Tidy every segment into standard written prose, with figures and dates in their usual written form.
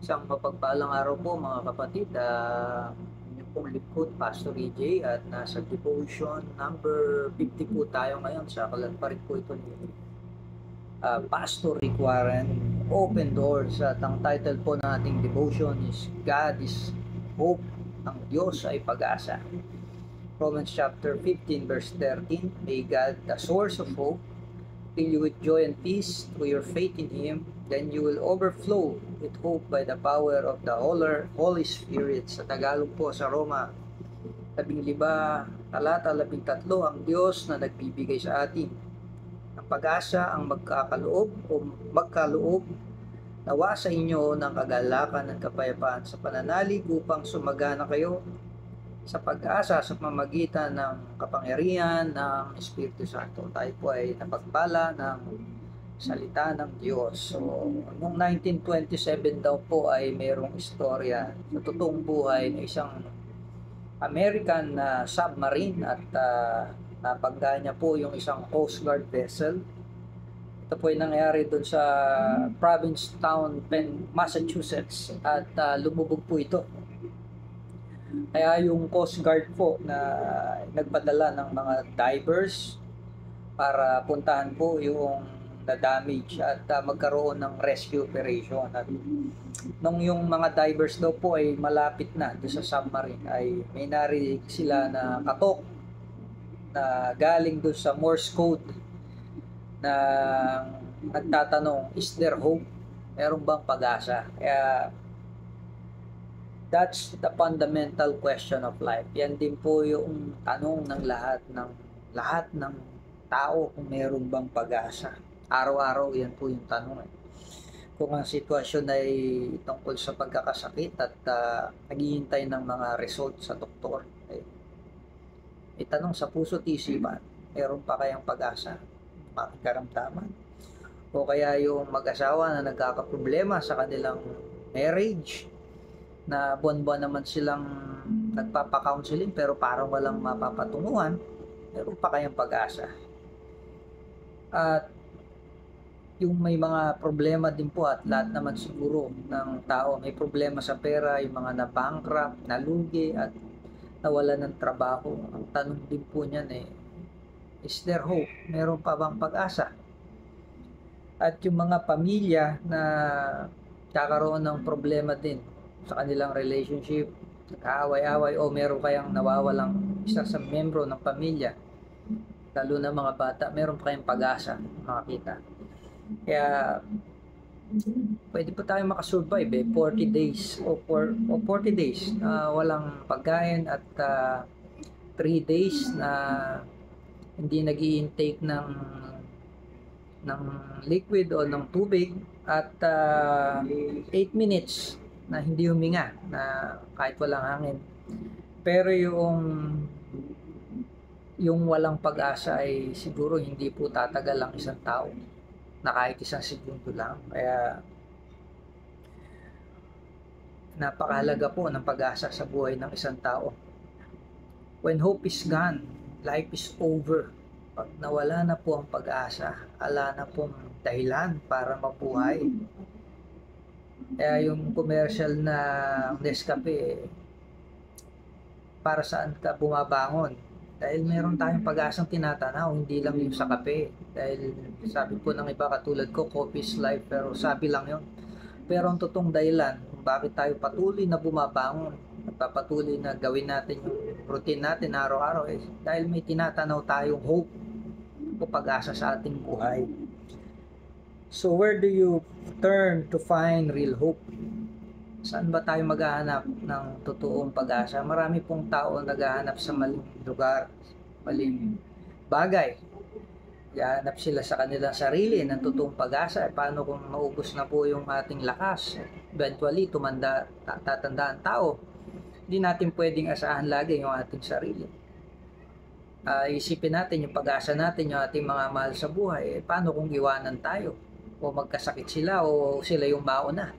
Isang mapagpalang araw po mga kapatid. Inyong pong lingkod, Pastor EJ, at nasa devotion number 50 po tayo ngayon. Sa kalan pa rin po ito ni Pastor Rick Warren, Open Doors. At ang title po ng ating devotion is God is Hope. Ang Diyos ay pag-asa. Romans chapter 15 verse 13, May God, the source of hope, fill you with joy and peace through your faith in Him, then you will overflow with hope by the power of the Holy Spirit. Sa Tagalog po, sa Roma 15, talata 13, ang Diyos na nagbibigay sa atin ng pag-asa ang magkaloob nawa sa inyo ng kagalakan at kapayapaan sa pananalig upang sumagana kayo sa pag-asa sa pamamagitan ng kapangyarihan ng Espiritu Santo. Tayo po ay napagpala ng salita ng Diyos. So, noong 1927 daw po ay mayroong istorya sa totoong buhay ng isang American submarine at napagda niya po yung isang Coast Guard vessel. Ito po ay nangyari doon sa Provincetown, Massachusetts, at lumubog po ito. Kaya yung Coast Guard po na nagpadala ng mga divers para puntahan po yung na-damage at magkaroon ng rescue operation. At nung yung mga divers daw po ay malapit na doon sa submarine, ay may narinig sila na katok na galing doon sa Morse code na nagtatanong, is there hope? Meron bang pag-asa? Kaya that's the fundamental question of life. Yan din po yung tanong ng lahat ng tao, kung meron bang pag-asa. Araw-araw yan po yung tanong. Kung ang sitwasyon ay tungkol sa pagkakasakit at naghihintay ng mga result sa doktor, itanong sa puso't isipan, meron pa kayang pag-asa? Karamdaman? O kaya yung mag-asawa na nagkakaproblema sa kanilang marriage, na buwan-buwan naman silang nagpapa-counseling pero parang walang mapapatunguhan, meron pa kayang pag-asa? At yung may mga problema din po, at lahat naman siguro ng tao may problema sa pera, yung mga na-bankrupt, nalugi at nawala ng trabaho, ang tanong din po niyan is there hope? Meron pa bang pag-asa? At yung mga pamilya na kakaroon ng problema din sa kanilang relationship, nag-aaway-away o meron kayang nawawalang isa sa membro ng pamilya, lalo na mga bata, meron pa kayong pag-asa makakita. Kaya pwede pa tayo makasurvive 40 days o 40 days na walang pagkain at 3 days na hindi nag-i-intake ng liquid o ng tubig, at 8 minutes na hindi huminga na kahit walang hangin. Pero yung walang pag-asa ay siguro hindi po tatagal ang isang tao na kahit isang segundo lang. Kaya napakahalaga po ng pag-asa sa buhay ng isang tao. When hope is gone, life is over. Pag nawala na po ang pag-asa, ala na pong dahilan para mabuhay. Kaya yung commercial na Nescafe, para saan ka bumabangon? Dahil meron tayong pag-asang tinatanaw, hindi lang yung sa kape. Dahil sabi po ng iba katulad ko, coffee is life, pero sabi lang yun. Pero ang totoong dahilan kung bakit tayo patuloy na bumabangon, nagpapatuloy na gawin natin yung routine natin araw-araw, dahil may tinatanaw tayong hope o pag-asa sa ating buhay. So where do you turn to find real hope? Saan ba tayo maghahanap ng totoong pag-asa? Marami pong tao naghahanap sa maling lugar, maling bagay. Hahanap sila sa kanilang sarili ng totoong pag-asa. Paano kung maubos na po yung ating lakas? Eventually, tatanda ang tao. Hindi natin pwedeng asahan lagi yung ating sarili. Isipin natin yung pag-asa natin, yung ating mga mahal sa buhay. Paano kung iwanan tayo? O magkasakit sila o sila yung mauna?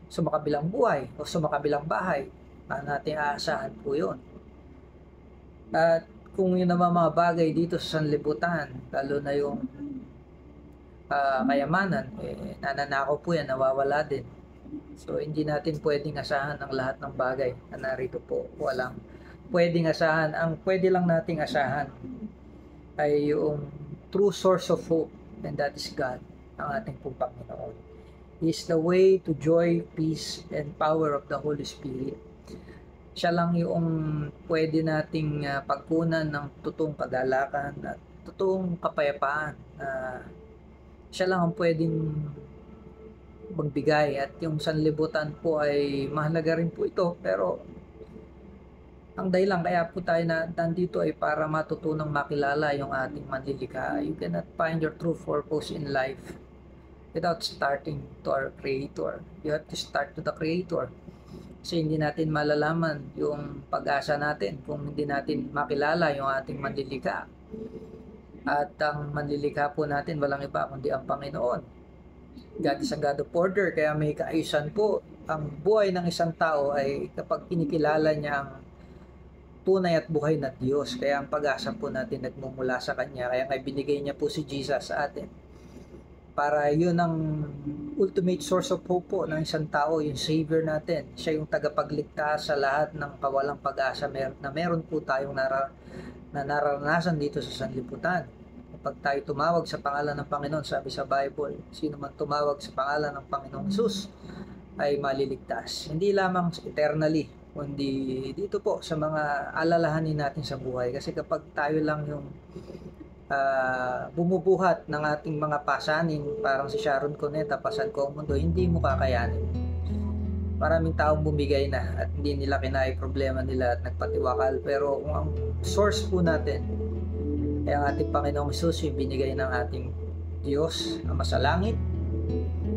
Sa makabilang buhay o sa makabilang bahay, natin aasahan po yun. At kung yun naman mga bagay dito sa sanlibutan, lalo na yung kayamanan, nananakaw po yan, nawawala din. So, hindi natin pwedeng asahan ang lahat ng bagay na narito po. Walang pwedeng asahan. Ang pwede lang nating asahan ay yung true source of hope, and that is God, ang ating pong Panginoon. He is the way to joy, peace, and power of the Holy Spirit. Siya lang yung pwede nating pagkunan ng totoong kagalakan at totoong kapayapaan. Siya lang ang pwedeng magbigay, at yung sanlibutan po ay mahalaga rin po ito, pero ang dahilan kaya po tayo nandito ay para matutunang makilala yung ating manlilikha. You cannot find your true purpose in life without starting to our Creator. You have to start to the Creator. Kasi hindi natin malalaman yung pag-asa natin kung hindi natin makilala yung ating manlilikha. At ang manlilikha po natin walang iba kundi ang Panginoon. God is a God of order, kaya may kaayusan po. Ang buhay ng isang tao ay kapag kinikilala niya ang tunay at buhay na Diyos. Kaya ang pag-asa po natin nagmumula sa Kanya. Kaya binigay niya po si Jesus sa atin. Para yun ang ultimate source of hope po ng isang tao, yung Savior natin. Siya yung tagapagligtas sa lahat ng kawalang pag-asa na meron po tayong nararanasan dito sa sanlibutan. Kapag tayo tumawag sa pangalan ng Panginoon, sabi sa Bible, sino man tumawag sa pangalan ng Panginoong Jesus ay maliligtas. Hindi lamang eternally, kundi dito po sa mga alalahanin natin sa buhay. Kasi kapag tayo lang yung bumubuhat ng ating mga pasanin, parang si Sharon Cuneta, pasan ko ang mundo, hindi mo kakayanin. Maraming taong bumigay na at hindi nila kinaya problema nila at nagpatiwakal. Pero kung ang source po natin ay ang ating Panginoong Jesus, yung binigay ng ating Diyos na masalangit,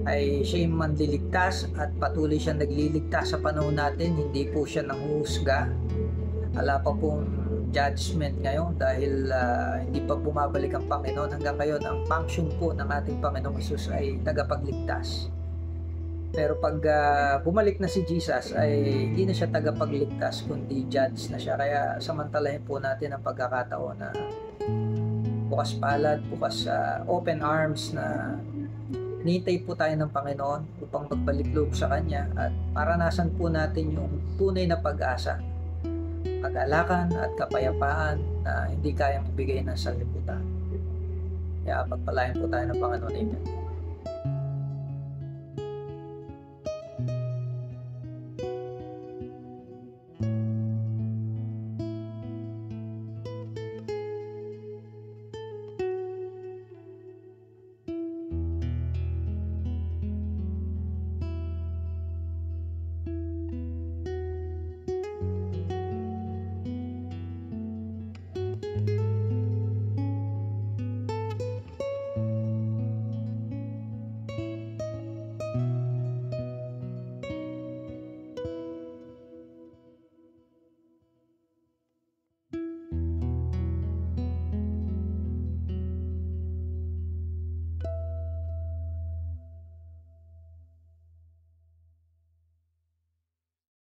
ay siya yung manliligtas at patuloy siya nagliligtas sa panahon natin. Hindi po siya nanghuhusga. Wala pa pong judgment ngayon dahil hindi pa bumabalik ang Panginoon. Hanggang ngayon, ang function po ng ating Panginoong Jesus ay tagapagligtas. Pero pag bumalik na si Jesus ay hindi na siya tagapagligtas kundi judge na siya. Kaya samantalahin po natin ang pagkakataon na bukas palad, bukas open arms na nitay po tayo ng Panginoon upang magbalik loob sa Kanya at maranasan po natin yung tunay na pag-asa, kagalakan at kapayapaan na hindi kayang ibigay ng sanlibutan. Kaya pagpalain po tayo ng Panginoon. Amen.